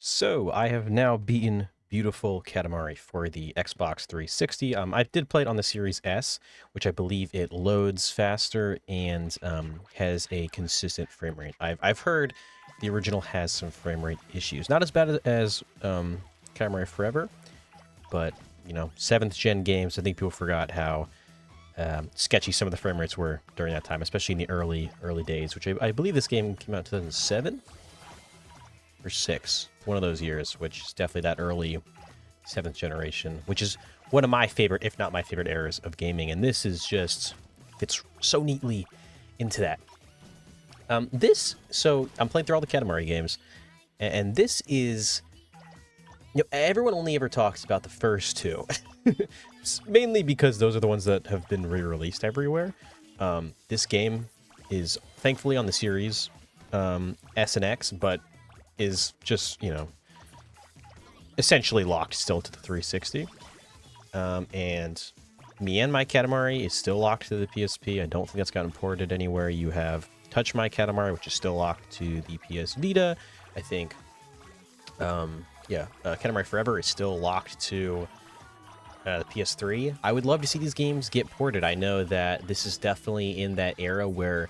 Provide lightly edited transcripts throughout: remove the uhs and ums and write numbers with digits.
So I have now beaten beautiful Katamari for the Xbox 360. I did play it on the Series S, which I believe it loads faster and has a consistent frame rate. I've heard the original has some frame rate issues, not as bad as Katamari Forever, but you know, seventh gen games. I think people forgot how sketchy some of the frame rates were during that time, especially in the early days. Which I believe this game came out in 2007 or six, one of those years, which is definitely that early seventh generation, which is one of my favorite, if not my favorite, eras of gaming. And this is just fits so neatly into that. So I'm playing through all the Katamari games, and this is, everyone only ever talks about the first two, mainly because those are the ones that have been re-released everywhere. This game is thankfully on the series S and X, but is just, essentially locked still to the 360. And Me and My Katamari is still locked to the PSP. I don't think that's gotten ported anywhere. You have Touch My Katamari, which is still locked to the PS Vita. I think, Katamari Forever is still locked to the PS3. I would love to see these games get ported. I know that this is definitely in that era where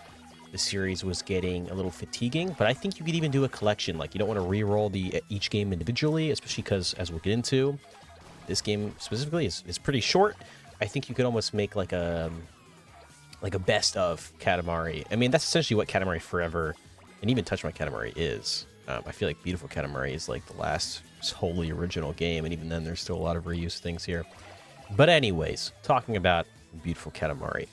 the series was getting a little fatiguing, but I think you could even do a collection. Like, you don't want to re-roll each game individually, especially because, as we'll get into, this game specifically is pretty short. I think you could almost make like a best of Katamari. I mean, that's essentially what Katamari Forever and even Touch My Katamari is. I feel like Beautiful Katamari is like the last wholly original game, and even then there's still a lot of reused things here. But anyways, talking about Beautiful Katamari,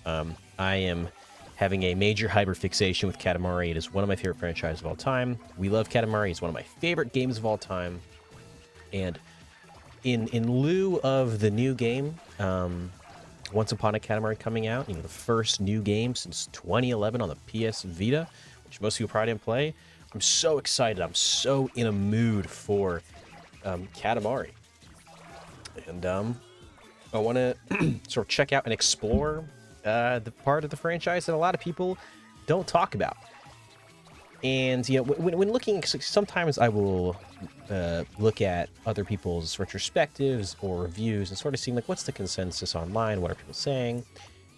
I am having a major hyperfixation with Katamari. It is one of my favorite franchises of all time. We love Katamari. It's one of my favorite games of all time. And in lieu of the new game, Once Upon a Katamari coming out, the first new game since 2011 on the PS Vita, which most people probably didn't play, I'm so excited. I'm so in a mood for Katamari. And I want to sort of check out and explore the part of the franchise that a lot of people don't talk about. And when looking, sometimes I will look at other people's retrospectives or reviews and sort of seeing like what's the consensus online, what are people saying.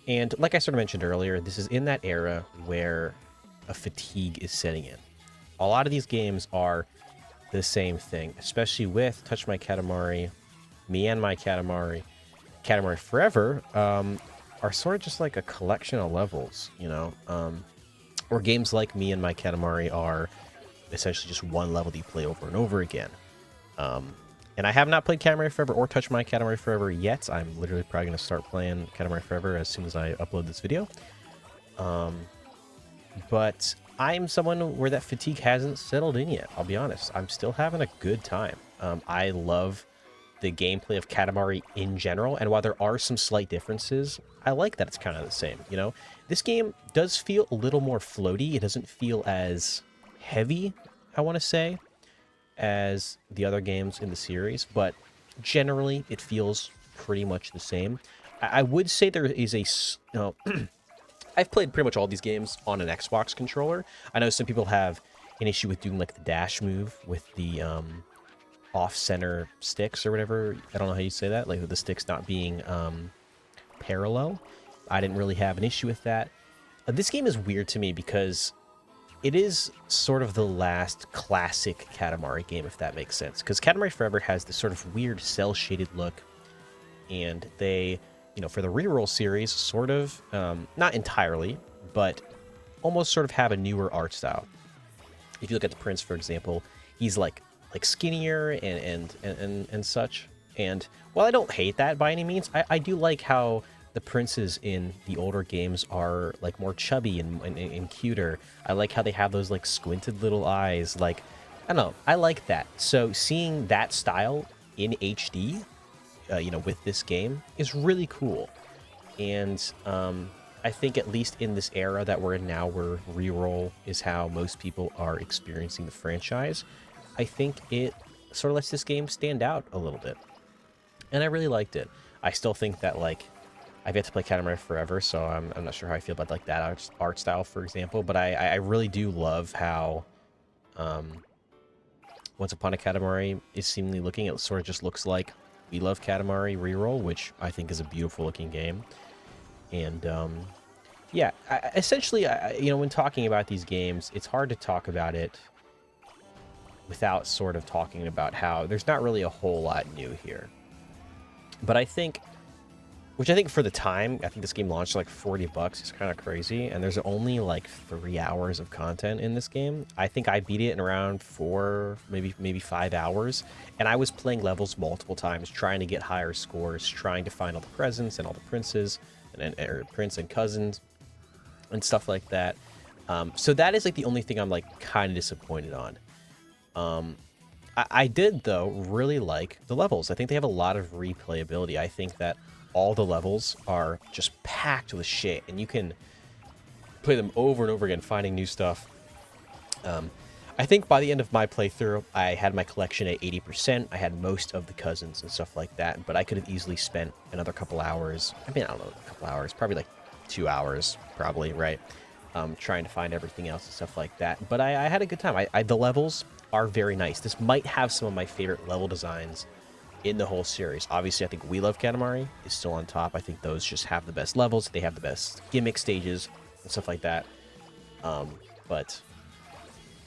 And like I sort of mentioned earlier, this is in that era where a fatigue is setting in. A lot of these games are the same thing, especially with Touch My Katamari, Me and My Katamari, Katamari Forever, are sort of just like a collection of levels, or games like Me and My Katamari are essentially just one level that you play over and over again. And I have not played Katamari Forever or Touch My Katamari Forever yet. I'm literally probably going to start playing Katamari Forever as soon as I upload this video. But I'm someone where that fatigue hasn't settled in yet, I'll be honest. I'm still having a good time. I love the gameplay of Katamari in general, and while there are some slight differences, I like that it's kind of the same, This game does feel a little more floaty. It doesn't feel as heavy, I want to say, as the other games in the series, but generally it feels pretty much the same. I would say there is I've played pretty much all these games on an Xbox controller. I know some people have an issue with doing like the dash move with the off-center sticks or whatever. I don't know how you say that, like the sticks not being parallel. I didn't really have an issue with that. This game is weird to me because it is sort of the last classic Katamari game, if that makes sense. Because Katamari Forever has this sort of weird cel-shaded look, and they, for the reroll series, sort of, not entirely, but almost sort of have a newer art style. If you look at the Prince, for example, he's like skinnier and such. And while I don't hate that by any means, I do like how the princes in the older games are like more chubby and cuter. I like how they have those like squinted little eyes. Like, I don't know, I like that. So seeing that style in HD, with this game is really cool. And I think at least in this era that we're in now, where reroll is how most people are experiencing the franchise, I think it sort of lets this game stand out a little bit. And I really liked it. I still think that, like, I've yet to play Katamari Forever, so I'm not sure how I feel about, like, that art style, for example. But I really do love how, Once Upon a Katamari is seemingly looking. It sort of just looks like We Love Katamari reroll, which I think is a beautiful looking game. And yeah, essentially, you know, when talking about these games, it's hard to talk about it without sort of talking about how there's not really a whole lot new here. But I think, which I think for the time, I think this game launched like $40. It's kind of crazy. And there's only like 3 hours of content in this game. I think I beat it in around 4, maybe 5 hours. And I was playing levels multiple times, trying to get higher scores, trying to find all the presents and all the princes, and prince and cousins, and stuff like that. So that is like the only thing I'm like kind of disappointed on. I did, though, really like the levels. I think they have a lot of replayability. I think that all the levels are just packed with shit, and you can play them over and over again, finding new stuff. I think by the end of my playthrough, I had my collection at 80%. I had most of the cousins and stuff like that, but I could have easily spent another couple hours. I mean, I don't know, a couple hours, probably like 2 hours, probably, right? Trying to find everything else and stuff like that. But I had a good time. The levels are very nice. This might have some of my favorite level designs in the whole series. Obviously, I think We Love Katamari is still on top. I think those just have the best levels. They have the best gimmick stages and stuff like that. But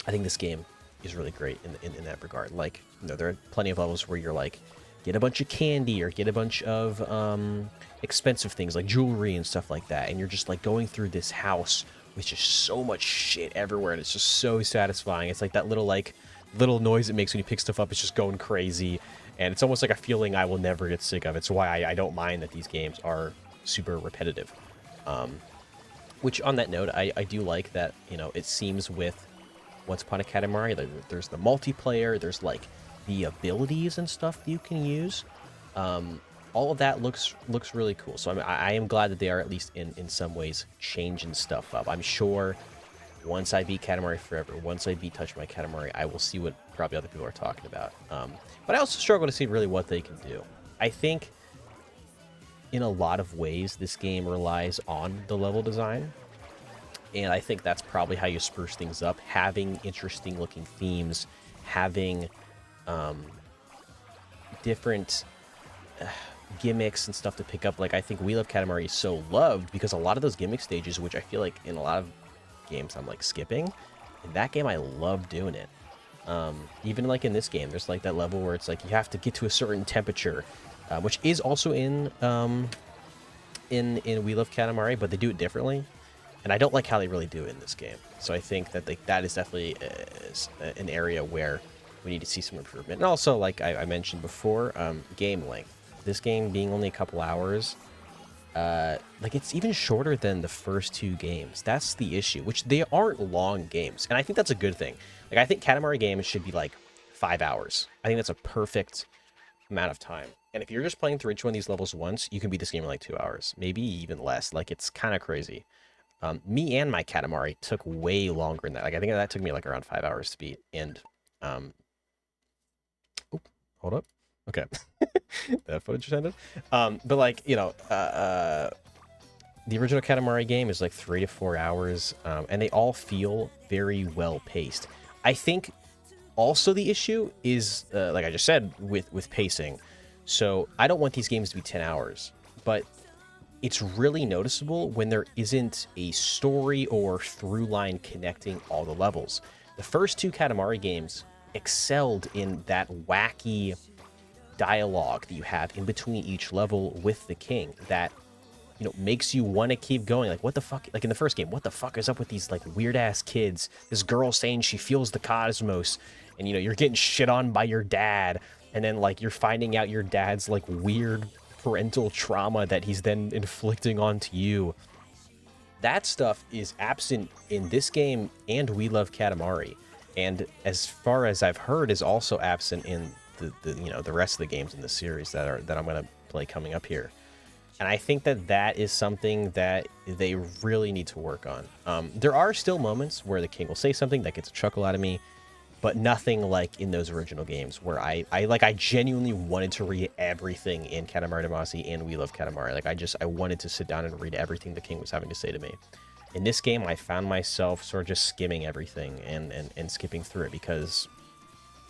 I think this game is really great in that regard. Like, you know, there are plenty of levels where you're like, get a bunch of candy or get a bunch of expensive things like jewelry and stuff like that. And you're just like going through this house with just so much shit everywhere. And it's just so satisfying. It's like that little noise it makes when you pick stuff up. It's just going crazy. And it's almost like a feeling I will never get sick of. It's why I don't mind that these games are super repetitive. Which, on that note, I do like that, you know, it seems with Once Upon a Katamari, there's the multiplayer, there's like the abilities and stuff you can use. All of that looks really cool. So I am glad that they are at least in some ways changing stuff up. I'm sure once I beat Katamari Forever, once I beat Touch My Katamari, I will see what probably other people are talking about. But I also struggle to see really what they can do. I think in a lot of ways, this game relies on the level design. And I think that's probably how you spruce things up. Having interesting looking themes, having different gimmicks and stuff to pick up. Like, I think We Love Katamari is so loved because a lot of those gimmick stages, which I feel like in a lot of games I'm like skipping, in that game I love doing it. Even like in this game, there's like that level where it's like you have to get to a certain temperature, which is also in We Love Katamari, but they do it differently. And I don't like how they really do it in this game. So I think that that is definitely an area where we need to see some improvement. And also, like I mentioned before, game length. This game being only a couple hours, like it's even shorter than the first 2 games. That's the issue, which they aren't long games. And I think that's a good thing. Like, I think Katamari games should be like 5 hours. I think that's a perfect amount of time. And if you're just playing through each one of these levels once, you can beat this game in like 2 hours, maybe even less. Like, it's kind of crazy. Me and my Katamari took way longer than that. Like, I think that took me like around 5 hours to beat. And, hold up. Okay. That footage just ended. But like, you know, the original Katamari game is like 3 to 4 hours, and they all feel very well paced. I think also the issue is, like I just said, with pacing. So I don't want these games to be 10 hours, but it's really noticeable when there isn't a story or through line connecting all the levels. The first 2 Katamari games excelled in that wacky dialogue that you have in between each level with the king that, you know, makes you want to keep going. Like, what the fuck? Like in the first game, what the fuck is up with these like weird ass kids? This girl saying she feels the cosmos, and you know, you're getting shit on by your dad, and then like you're finding out your dad's like weird parental trauma that he's then inflicting onto you. That stuff is absent in this game and We Love Katamari, and as far as I've heard, is also absent in the you know, the rest of the games in the series that I'm gonna play coming up here. And I think that is something that they really need to work on. There are still moments where the king will say something that gets a chuckle out of me, but nothing like in those original games where I genuinely wanted to read everything in Katamari Damacy and We Love Katamari. Like, I wanted to sit down and read everything the king was having to say to me. In this game, I found myself sort of just skimming everything and skipping through it because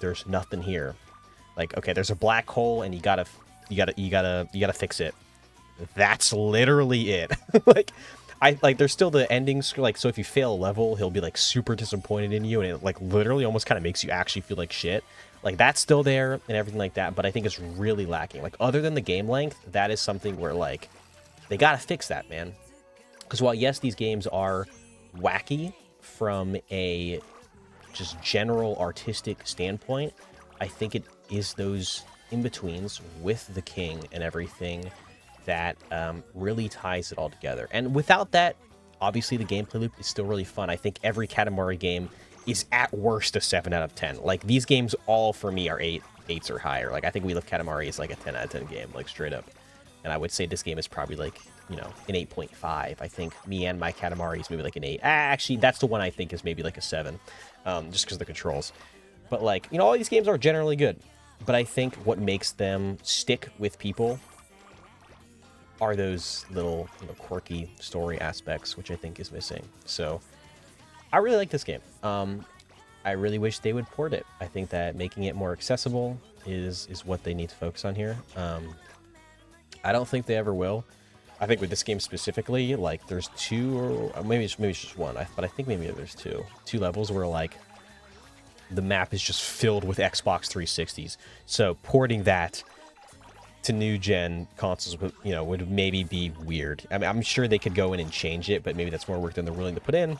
there's nothing here. Like, okay, there's a black hole, and you gotta fix it. That's literally it. There's still the endings, like, so if you fail a level, he'll be like super disappointed in you, and it like literally almost kind of makes you actually feel like shit. Like, that's still there and everything like that, but I think it's really lacking. Like, other than the game length, that is something where, like, they gotta fix that, man. Because while, yes, these games are wacky from a just general artistic standpoint, I think it is those in-betweens with the king and everything that really ties it all together. And without that, obviously the gameplay loop is still really fun. I think every Katamari game is at worst a 7 out of 10. Like, these games all for me are 8s or higher. Like, I think We Love Katamari is like a 10 out of 10 game, like, straight up. And I would say this game is probably like, you know, an 8.5. I think Me and My Katamari is maybe like an 8. Actually, that's the one I think is maybe like a 7, just because of the controls. But, like, you know, all these games are generally good. But I think what makes them stick with people are those little, you know, quirky story aspects, which I think is missing. So I really like this game. I really wish they would port it. I think that making it more accessible is what they need to focus on here. I don't think they ever will. I think with this game specifically, like, there's two, or maybe it's just one, but I think maybe there's two levels where, like, the map is just filled with Xbox 360s. So porting that to new gen consoles, you know, would maybe be weird. I mean, I'm sure they could go in and change it, but maybe that's more work than they're willing to put in.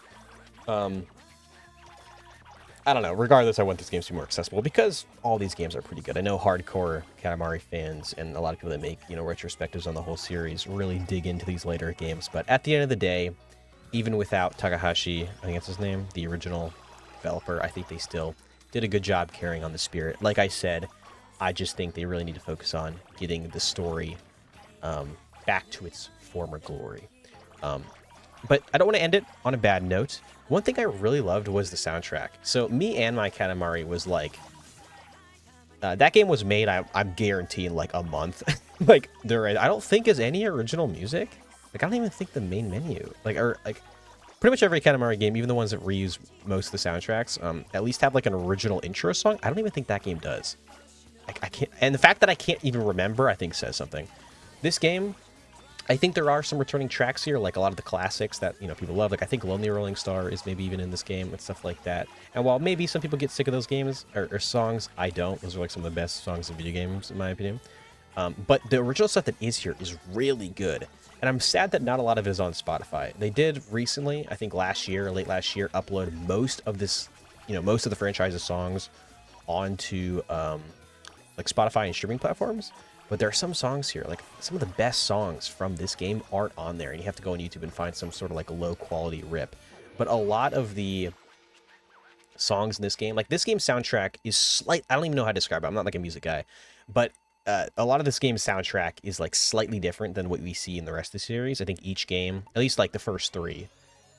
I don't know. Regardless, I want this game to be more accessible because all these games are pretty good. I know hardcore Katamari fans and a lot of people that make, you know, retrospectives on the whole series really dig into these later games. But at the end of the day, even without Takahashi, I think that's his name, the original developer, I think they still did a good job carrying on the spirit. Like I said, I just think they really need to focus on getting the story back to its former glory. But I don't want to end it on a bad note. One thing I really loved was the soundtrack. So Me and My Katamari was like... that game was made, I'm guaranteeing, like, a month. Like, I don't think is any original music. Like, I don't even think the main menu. Like, pretty much every Katamari game, even the ones that reuse most of the soundtracks, at least have, like, an original intro song. I don't even think that game does. I can't... And the fact that I can't even remember, I think, says something. This game... I think there are some returning tracks here, like a lot of the classics that, you know, people love. Like, I think Lonely Rolling Star is maybe even in this game and stuff like that. And while maybe some people get sick of those games or songs, I don't. Those are like some of the best songs in video games, in my opinion. But the original stuff that is here is really good. And I'm sad that not a lot of it is on Spotify. They did recently, I think last year or late last year, upload most of this, you know, most of the franchise's songs onto like Spotify and streaming platforms. But there are some songs here, like some of the best songs from this game aren't on there, and you have to go on YouTube and find some sort of like low quality rip. But a lot of the songs in this game, like this game's soundtrack is I don't even know how to describe it. I'm not like a music guy, but a lot of this game's soundtrack is like slightly different than what we see in the rest of the series. I think each game, at least like the first three,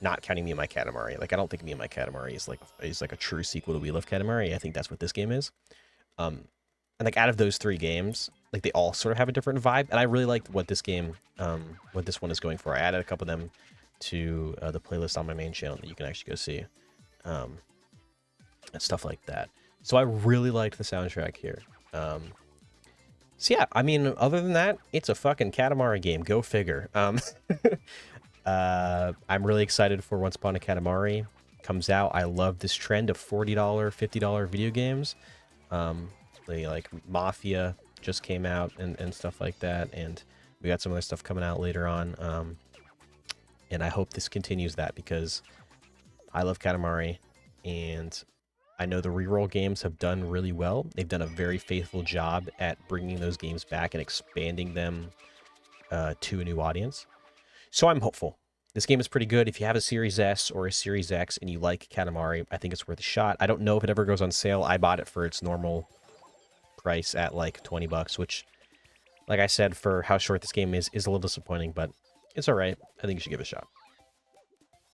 not counting Me and My Katamari. Like, I don't think Me and My Katamari is like a true sequel to We Love Katamari. I think that's what this game is. And like out of those three games, like they all sort of have a different vibe, and I really liked what this game, what this one is going for. I added a couple of them to the playlist on my main channel that you can actually go see, and stuff like that. So I really liked the soundtrack here. So yeah, I mean, other than that, it's a fucking Katamari game. Go figure. I'm really excited for Once Upon a Katamari comes out. I love this trend of $40, $50 video games. Like Mafia just came out and stuff like that, and we got some other stuff coming out later on, and I hope this continues that because I love Katamari, and I know the reroll games have done really well. They've done a very faithful job at bringing those games back and expanding them to a new audience, so I'm hopeful. This game is pretty good. If you have a Series S or a Series X and you like Katamari, I think it's worth a shot. I don't know if it ever goes on sale. I bought it for its normal price at like $20, which, like I said, for how short this game is a little disappointing, but it's all right. I think you should give it a shot.